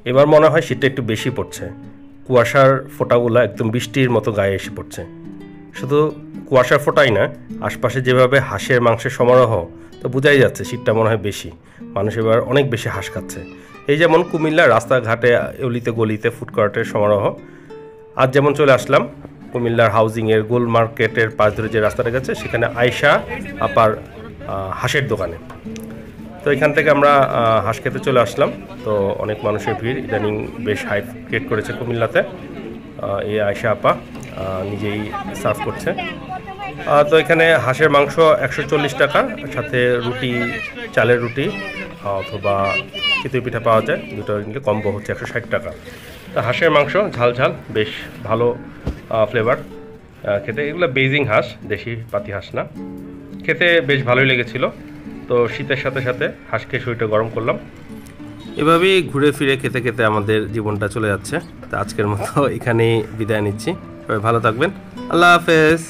এবার মনে হয় শীতটা একটু বেশি পড়ছে, কুয়াশার ফোঁটাগুলো একদম বৃষ্টির মতো গায়ে এসে পড়ছে। শুধু কুয়াশার ফোঁটাই না, আশপাশে যেভাবে হাঁসের মাংসের সমারোহ, তো বোঝাই যাচ্ছে শীতটা মনে হয় বেশি। মানুষ এবার অনেক বেশি হাঁস খাচ্ছে। এই যেমন কুমিল্লার রাস্তাঘাটে অলিতে গলিতে ফুড কোর্টের সমারোহ। আজ যেমন চলে আসলাম কুমিল্লার হাউজিংয়ের গোল মার্কেটের পাশ ধরে যে রাস্তাটা গেছে, সেখানে আয়শা আপার হাঁসের দোকানে। তো এখান থেকে আমরা হাঁস খেতে চলে আসলাম। তো অনেক মানুষের ভিড়, ইদানিং বেশ হাইপ ক্রিয়েট করেছে কুমিল্লাতে। এই আয়শা আপা নিজেই সার্ভ করছে। তো এখানে হাঁসের মাংস 140 টাকা, সাথে রুটি, চালের রুটি অথবা চিতই পিঠা পাওয়া যায়, দুটো নিলে কম্বো হচ্ছে 160 টাকা। তো হাঁসের মাংস ঝাল ঝাল, বেশ ভালো ফ্লেভার খেতে। এগুলো বেজিং হাঁস, দেশি পাতি হাঁস না। খেতে বেশ ভালোই লেগেছিল। তো শীতের সাথে সাথে হাঁস খেয়ে শরীরটা গরম করলাম। এভাবেই ঘুরে ফিরে খেতে খেতে আমাদের জীবনটা চলে যাচ্ছে। তো আজকের মতো এখানেই বিদায় নিচ্ছি। সবাই ভালো থাকবেন। আল্লাহ হাফেজ।